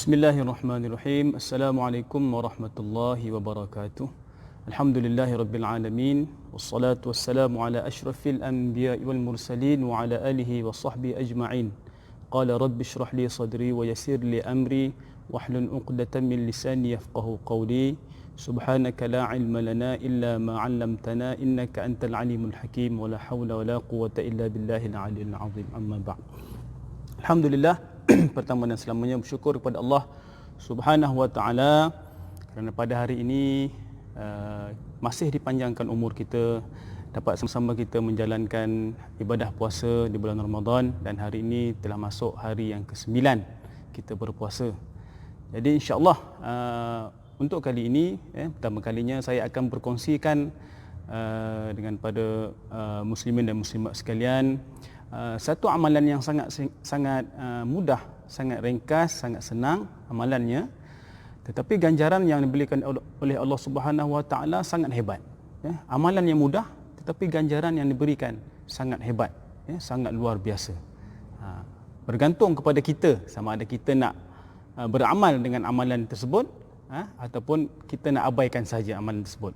Bismillahirrahmanirrahim. Assalamualaikum warahmatullahi wabarakatuh. Alhamdulillahi rabbil alamin. Wassalatu wassalamu ala ashrafil anbiya'i wal mursalin wa ala alihi wa sahbihi ajma'in. Qala rabbi shrah li sadri wa yassir li amri wahlul 'uqdatam min lisani yafqahu qawli. Subhanaka la ilma lana illa ma 'allamtana innaka antal alimul hakim wa la hawla wa la quwwata illa billahil 'aliyyil 'azim. Amma ba'd. Alhamdulillah, pertama dan selamanya bersyukur kepada Allah Subhanahu wa taala kerana pada hari ini masih dipanjangkan umur kita, dapat sama-sama kita menjalankan ibadah puasa di bulan Ramadan, dan hari ini telah masuk hari yang ke-9 kita berpuasa. Jadi insya-Allah untuk kali ini pertama kalinya saya akan berkongsikan dengan pada muslimin dan muslimat sekalian satu amalan yang sangat mudah, sangat ringkas, sangat senang amalannya, tetapi ganjaran yang diberikan oleh Allah Subhanahu wa taala sangat hebat. Amalan yang mudah tetapi ganjaran yang diberikan sangat hebat, sangat luar biasa. Bergantung kepada kita sama ada kita nak beramal dengan amalan tersebut ataupun kita nak abaikan saja amalan tersebut.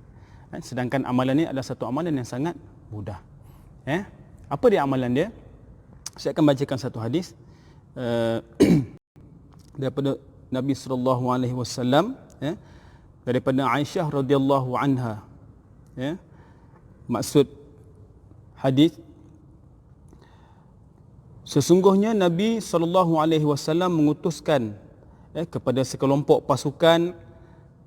Sedangkan amalan ini adalah satu amalan yang sangat mudah. Apa dia amalan dia? Saya akan bacakan satu hadis daripada Nabi sallallahu alaihi wasallam, daripada Aisyah radhiyallahu anha. Maksud hadis, sesungguhnya Nabi sallallahu alaihi wasallam mengutuskan kepada sekelompok pasukan,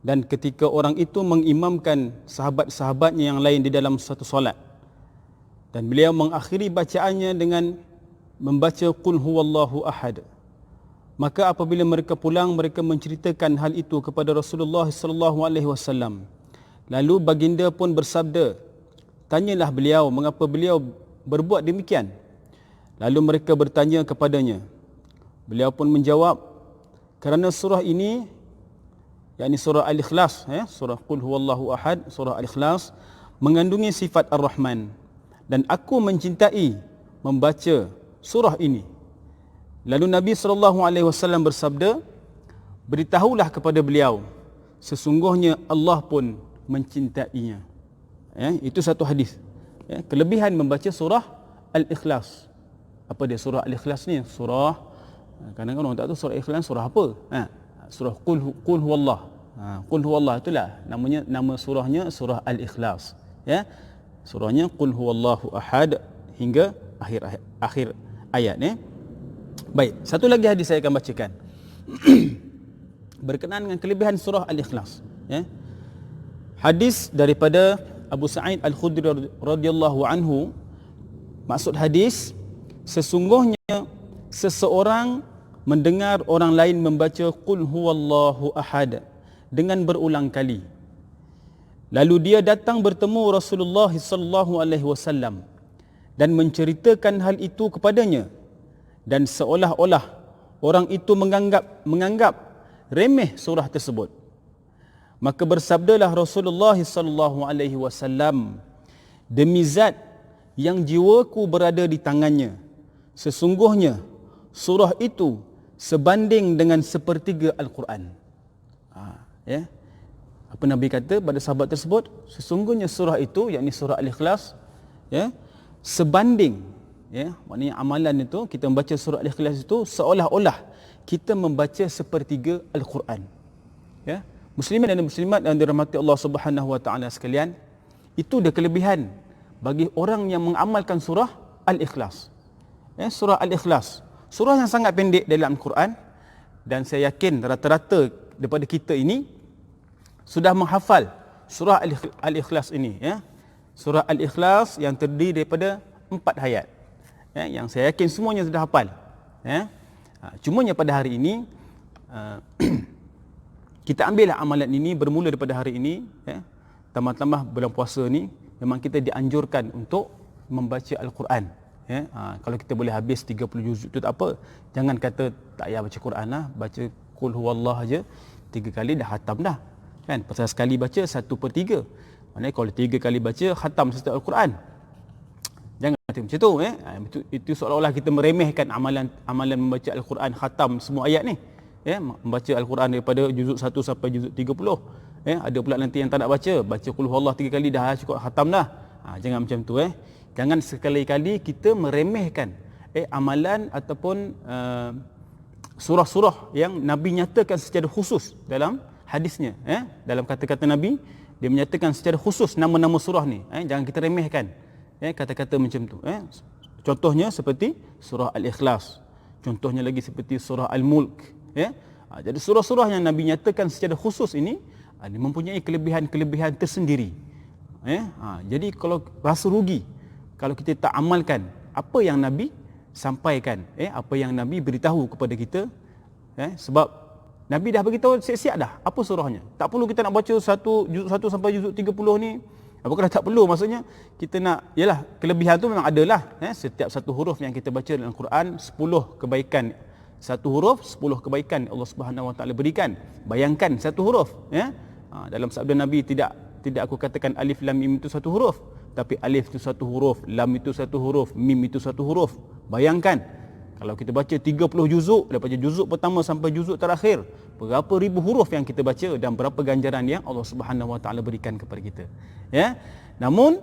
dan ketika orang itu mengimamkan sahabat-sahabatnya yang lain di dalam satu solat, dan beliau mengakhiri bacaannya dengan membaca qul huwallahu ahad, maka apabila mereka pulang, mereka menceritakan hal itu kepada Rasulullah sallallahu alaihi wasallam. Lalu baginda pun bersabda, tanyalah beliau mengapa beliau berbuat demikian. Lalu mereka bertanya kepadanya, beliau pun menjawab, kerana surah ini, yakni surah Al-Ikhlas, surah qul huwallahu ahad, surah Al-Ikhlas mengandungi sifat Ar-Rahman, dan aku mencintai membaca surah ini. Lalu Nabi SAW bersabda, beritahulah kepada beliau, sesungguhnya Allah pun mencintainya. Itu satu hadis. Kelebihan membaca surah Al-Ikhlas. Apa dia surah Al-Ikhlas ni? Surah, kadang-kadang orang tak tahu surah Ikhlas surah apa. Surah Qul Huwallah. Qul Huwallah itulah namanya, nama surahnya surah Al-Ikhlas. Surahnya Qul Huwallahu Ahad hingga akhir ayat. Baik, satu lagi hadis saya akan bacakan berkenaan dengan kelebihan surah Al-Ikhlas. Hadis daripada Abu Sa'id Al-Khudri radhiyallahu anhu. Maksud hadis, sesungguhnya seseorang mendengar orang lain membaca Qul Huwallahu Ahad dengan berulang kali, lalu dia datang bertemu Rasulullah sallallahu alaihi wasallam dan menceritakan hal itu kepadanya, dan seolah-olah orang itu menganggap remeh surah tersebut. Maka bersabdalah Rasulullah sallallahu alaihi wasallam, demi zat yang jiwaku berada di tangannya, sesungguhnya surah itu sebanding dengan sepertiga Al-Quran. Apa Nabi kata pada sahabat tersebut? Sesungguhnya surah itu, yakni surah Al-Ikhlas, sebanding, maknanya amalan itu, kita membaca surah Al-Ikhlas itu seolah-olah kita membaca sepertiga Al-Quran. Muslimin dan muslimat yang dirahmati Allah Subhanahu wa taala sekalian, itu dia kelebihan bagi orang yang mengamalkan surah Al-Ikhlas. Surah Al-Ikhlas, surah yang sangat pendek dalam Al-Quran, dan saya yakin rata-rata daripada kita ini sudah menghafal surah Al-Ikhlas ini. Surah Al-Ikhlas yang terdiri daripada 4 ayat, yang saya yakin semuanya sudah hafal. Cumanya pada hari ini kita ambillah amalan ini bermula daripada hari ini. Tambah-tambah bulan puasa ni memang kita dianjurkan untuk membaca Al-Quran. Kalau kita boleh habis 30 juzuk tu tak apa. Jangan kata tak payah baca Quran lah, baca Qul Huwallah aja 3 kali dah khatam dah. Pasal sekali baca 1/3. Maknanya kalau 3 kali baca khatam satu Al-Quran. Jangan macam tu. Itu seolah-olah kita meremehkan amalan membaca Al-Quran khatam semua ayat ni. membaca Al-Quran daripada juzuk 1 sampai juzuk 30. Ada pula nanti yang tak nak baca qul huwallah 3 kali dah cukup khatam dah. Jangan macam tu. Jangan sekali-kali kita meremehkan amalan ataupun surah-surah yang Nabi nyatakan secara khusus dalam hadisnya. Dalam kata-kata Nabi, dia menyatakan secara khusus nama-nama surah ni. Jangan kita remehkan kata-kata macam tu. Contohnya seperti surah Al-Ikhlas. Contohnya lagi seperti surah Al-Mulk. Jadi surah-surah yang Nabi nyatakan secara khusus ini mempunyai kelebihan-kelebihan tersendiri. Jadi kalau rasa rugi kalau kita tak amalkan apa yang Nabi sampaikan, apa yang Nabi beritahu kepada kita, sebab Nabi dah beritahu siap-siap dah apa surahnya. Tak perlu kita nak baca juzuk 1 sampai juzuk 30 ni. Apakah tak perlu? Maksudnya kita nak, yalah, kelebihan tu memang adalah. Setiap satu huruf yang kita baca dalam Quran 10 kebaikan. Satu huruf 10 kebaikan Allah Subhanahu Wa Taala berikan. Bayangkan satu huruf, dalam sabda Nabi, tidak aku katakan alif lam mim itu satu huruf, tapi alif itu satu huruf, lam itu satu huruf, mim itu satu huruf. Bayangkan kalau kita baca 30 juzuk, daripada juzuk pertama sampai juzuk terakhir, berapa ribu huruf yang kita baca dan berapa ganjaran yang Allah Subhanahu Wa Taala berikan kepada kita. Namun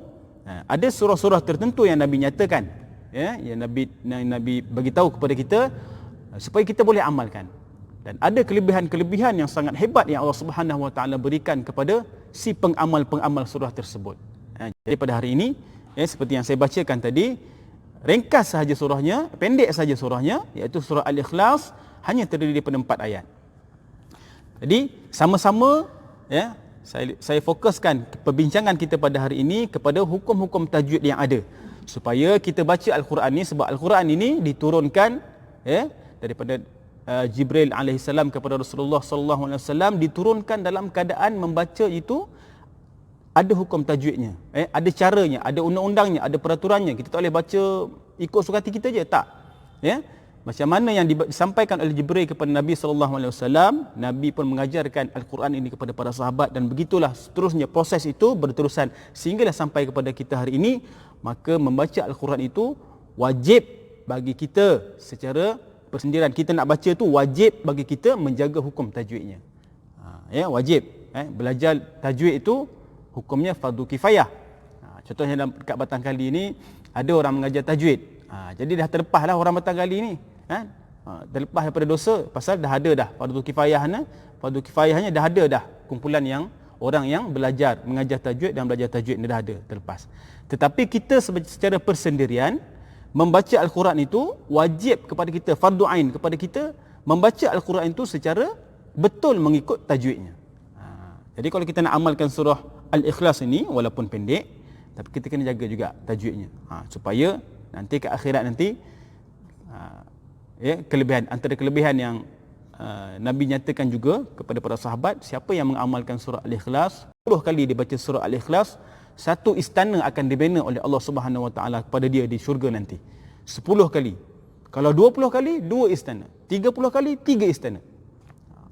ada surah-surah tertentu yang Nabi nyatakan, yang Nabi bagi tahu kepada kita supaya kita boleh amalkan. Dan ada kelebihan-kelebihan yang sangat hebat yang Allah Subhanahu Wa Taala berikan kepada si pengamal-pengamal surah tersebut. Jadi pada hari ini, seperti yang saya bacakan tadi, ringkas sahaja surahnya, pendek sahaja surahnya, iaitu surah Al-Ikhlas, hanya terdiri daripada 4 ayat. Jadi sama-sama saya fokuskan perbincangan kita pada hari ini kepada hukum-hukum tajwid yang ada, supaya kita baca Al-Quran ni, sebab Al-Quran ini diturunkan daripada Jibril alaihissalam kepada Rasulullah sallallahu alaihi wasallam, diturunkan dalam keadaan membaca itu ada hukum tajwidnya, ada caranya, ada undang-undangnya, ada peraturannya. Kita tak boleh baca ikut suka hati kita je, tak. Macam mana yang disampaikan oleh Jibril kepada Nabi sallallahu alaihi wasallam, Nabi pun mengajarkan Al-Quran ini kepada para sahabat, dan begitulah seterusnya proses itu berterusan sehinggalah sampai kepada kita hari ini. Maka membaca Al-Quran itu wajib bagi kita secara persendirian. Kita nak baca tu wajib bagi kita menjaga hukum tajwidnya. Wajib. Belajar tajwid itu hukumnya fardu kifayah. Contohnya dekat Batang Kali ni ada orang mengajar tajwid. Jadi dah terlepaslah orang Batang Kali ni. Terlepas daripada dosa pasal dah ada dah fardu kifayahnya. Fardu kifayahnya dah ada dah kumpulan yang orang yang belajar mengajar tajwid dan belajar tajwid ni dah ada, terlepas. Tetapi kita secara persendirian membaca Al-Quran itu wajib kepada kita, fardu ain kepada kita membaca Al-Quran itu secara betul mengikut tajwidnya. Jadi kalau kita nak amalkan surah Al-Ikhlas ini, walaupun pendek, tapi kita kena jaga juga tajwidnya, supaya nanti ke akhirat nanti kelebihan, antara kelebihan yang Nabi nyatakan juga kepada para sahabat, siapa yang mengamalkan surah Al-Ikhlas 10 kali dia baca surah Al-Ikhlas, satu istana akan dibina oleh Allah Subhanahu Wa Taala kepada dia di syurga nanti. 10 kali. Kalau 20 kali, 2 istana. 30 kali, 3 istana.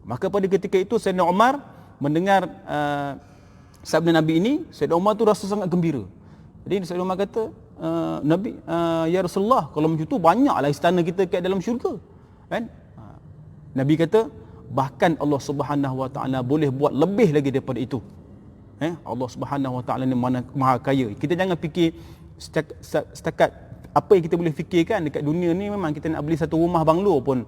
Maka pada ketika itu Sayyidina Umar mendengar sabda Nabi ini, Sayyidina Umar tu rasa sangat gembira. Jadi Sayyidina Umar kata, Nabi, ya Rasulullah, kalau macam tu banyaklah istana kita kat dalam syurga. Kan? Nabi kata, bahkan Allah Subhanahu Wa Taala boleh buat lebih lagi daripada itu. Allah Subhanahu Wa Taala ni maha kaya. Kita jangan fikir setakat apa yang kita boleh fikirkan dekat dunia ni. Memang kita nak beli satu rumah banglo pun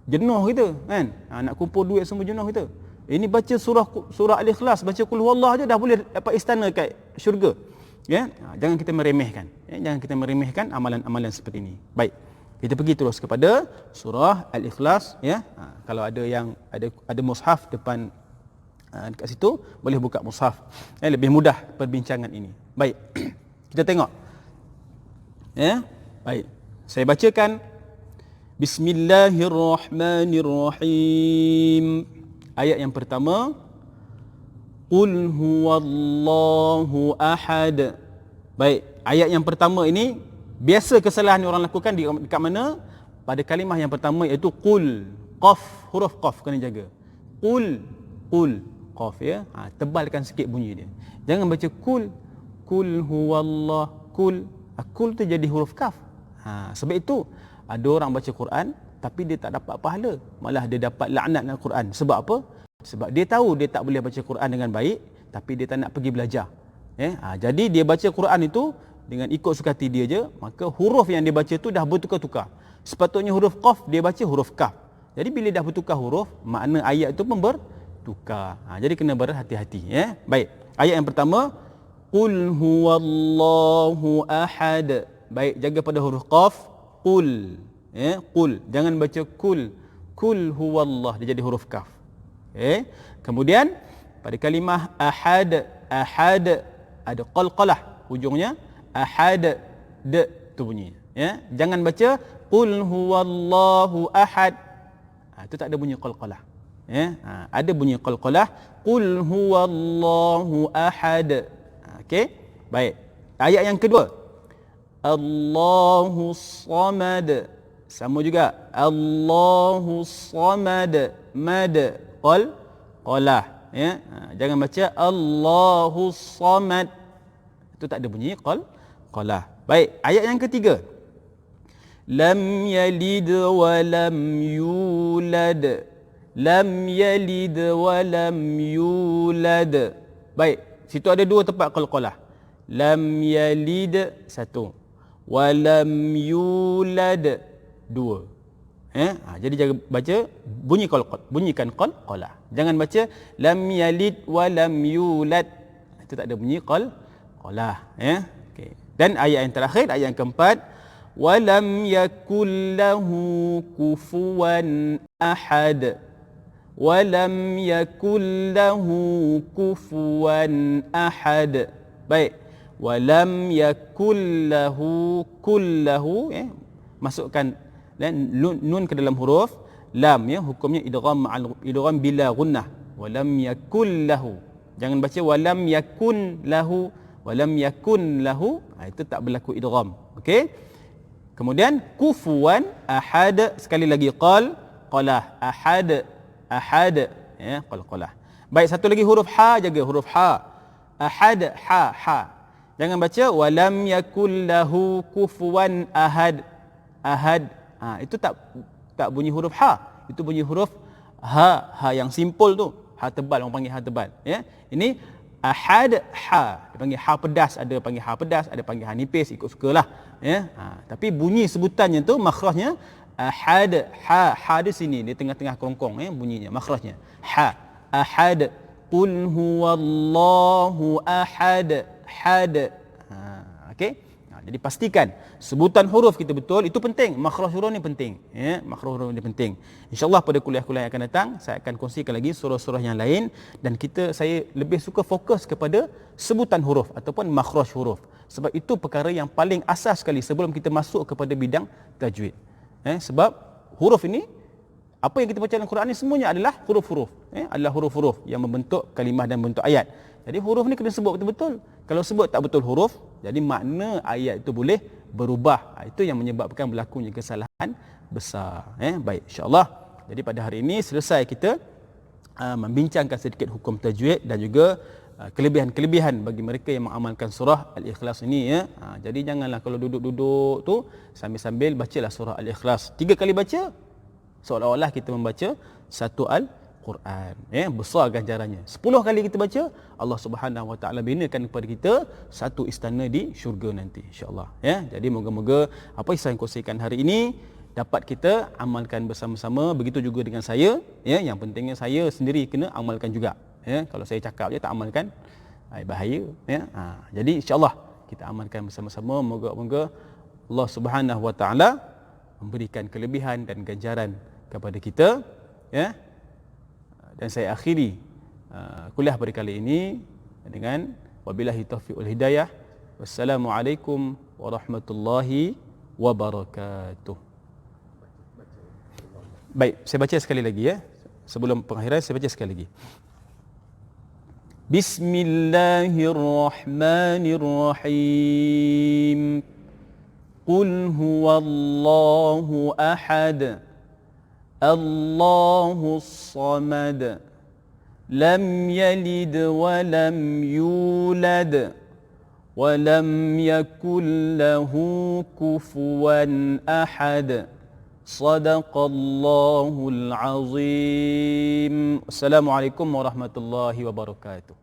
jenuh kita, kan? Nak kumpul duit semua jenuh kita. Ini baca surah Al-Ikhlas, baca qul huwallah je dah boleh dapat istana kat syurga. Jangan kita meremehkan. Jangan kita meremehkan amalan-amalan seperti ini. Baik, kita pergi terus kepada surah Al-Ikhlas. Kalau ada yang ada mushaf depan dekat situ, boleh buka mushaf. Lebih mudah perbincangan ini. Baik. Kita tengok. Baik. Saya bacakan. Bismillahirrahmanirrahim. Ayat yang pertama. Qul huwallahu ahad. Baik, ayat yang pertama ini biasa kesalahan yang orang lakukan dekat mana? Pada kalimah yang pertama, iaitu qul. Qaf, huruf qaf kena jaga. Qul qaf, tebalkan sikit bunyi dia. Jangan baca kul huwallah, kul tu jadi huruf kaf. Sebab itu ada orang baca Quran tapi dia tak dapat pahala, malah dia dapat laknat dengan Quran. Sebab apa? Sebab dia tahu dia tak boleh baca Quran dengan baik, tapi dia tak nak pergi belajar. Jadi dia baca Quran itu dengan ikut suka hati dia je, maka huruf yang dia baca tu dah bertukar-tukar. Sepatutnya huruf qaf, dia baca huruf kaf. Jadi bila dah bertukar huruf, makna ayat itu pun bertukar. Jadi kena berhati-hati. Baik, ayat yang pertama, qul huwallahu ahad. Baik, jaga pada huruf qaf, qul. Qul, jangan baca kul. Kul huwallah, dia jadi huruf kaf. Kemudian pada kalimah ahad, ahad ada qalqalah ujungnya, ahad de tu bunyi. Jangan baca qul huwallahu ahad. Itu tak ada bunyi qalqalah. Ada bunyi qalqalah, qul huwallahu ahad. Okey? Baik. Ayat yang kedua, Allahus samad. Sama juga, Allahus samad. Mad qalah. Jangan baca Allahus samad. Itu tak ada bunyi qalah. Baik, ayat yang ketiga, lam yalid wa lam yulad. Lam yalid wa lam yulad. Baik, situ ada dua tempat qalqalah. Lam yalid satu, wa lam yulad dua. Jadi jangan baca bunyikan qalqalah. Jangan baca lam yalid wa lam yulad. Itu tak ada bunyi qalah. Okey. Dan ayat yang terakhir, ayat yang keempat, wa lam yakul lahu kufuwan ahad. Wa lam yakul lahu kufuwan ahad. Baik. Wa lam yakul lahu kullahu, masukkan nun ke dalam huruf lam, hukumnya idgham bila gunnah. Wa lam yakul lahu. Jangan baca wa lam yakun lahu, wa lam yakun lahu. Itu tak berlaku idgham. Okey? Kemudian kufuwan ahad, sekali lagi qalah ahad, qalah. Baik, satu lagi huruf ha, jaga huruf ha. Ahad, ha. Jangan baca wa lam yakul lahu kufuwan ahad. Itu tak bunyi huruf ha. Itu bunyi huruf ha yang simple tu. Ha tebal, orang panggil ha tebal. Ini ahad, ha. Dia panggil ha pedas, ada panggil ha pedas, ada panggil ha nipis, ikut sukalah. Tapi bunyi sebutannya tu, makhrajnya ahad, ha di sini, di tengah-tengah kerongkong, bunyinya, makhrajnya. Ha, ahad. Qul huwallahu ahad. Okey? Jadi pastikan sebutan huruf kita betul, itu penting. Makhraj huruf ni penting. Makhraj huruf ni penting. InsyaAllah pada kuliah-kuliah yang akan datang, saya akan kongsikan lagi surah-surah yang lain, dan saya lebih suka fokus kepada sebutan huruf ataupun makhraj huruf. Sebab itu perkara yang paling asas sekali sebelum kita masuk kepada bidang tajwid. Sebab huruf ini, apa yang kita baca dalam Quran ni semuanya adalah huruf-huruf. Adalah huruf-huruf yang membentuk kalimah dan membentuk ayat. Jadi huruf ni kena sebut betul-betul. Kalau sebut tak betul huruf, jadi makna ayat itu boleh berubah. Itu yang menyebabkan berlakunya kesalahan besar. Baik, insya-Allah. Jadi pada hari ini selesai kita membincangkan sedikit hukum tajwid dan juga kelebihan-kelebihan bagi mereka yang mengamalkan surah Al-Ikhlas ini. Jadi janganlah kalau duduk-duduk tu sambil-sambil bacalah surah Al-Ikhlas. 3 kali baca, seolah-olah kita membaca satu Al-Quran. Besar ganjarannya. 10 kali kita baca, Allah Subhanahu Wa Taala binakan kepada kita satu istana di syurga nanti, insya-Allah. Jadi moga-moga apa yang saya kongsikan hari ini dapat kita amalkan bersama-sama. Begitu juga dengan saya. Yang pentingnya saya sendiri kena amalkan juga. Kalau saya cakap je tak amalkan, bahaya. Jadi insya-Allah kita amalkan bersama-sama. Moga-moga Allah Subhanahu Wa Taala memberikan kelebihan dan ganjaran kepada kita. Dan saya akhiri kuliah pada kali ini dengan wabillahi taufiq wal hidayah. Wassalamualaikum warahmatullahi wabarakatuh. Baik, saya baca sekali lagi sebelum pengakhiran saya baca sekali lagi. Bismillahirrahmanirrahim. Qul huwallahu ahad. Allahus samad. Lam yalid wa lam yulad wa lam yakul lahu kufuwan ahad. Sadaqallahul azim. Assalamualaikum warahmatullahi wabarakatuh.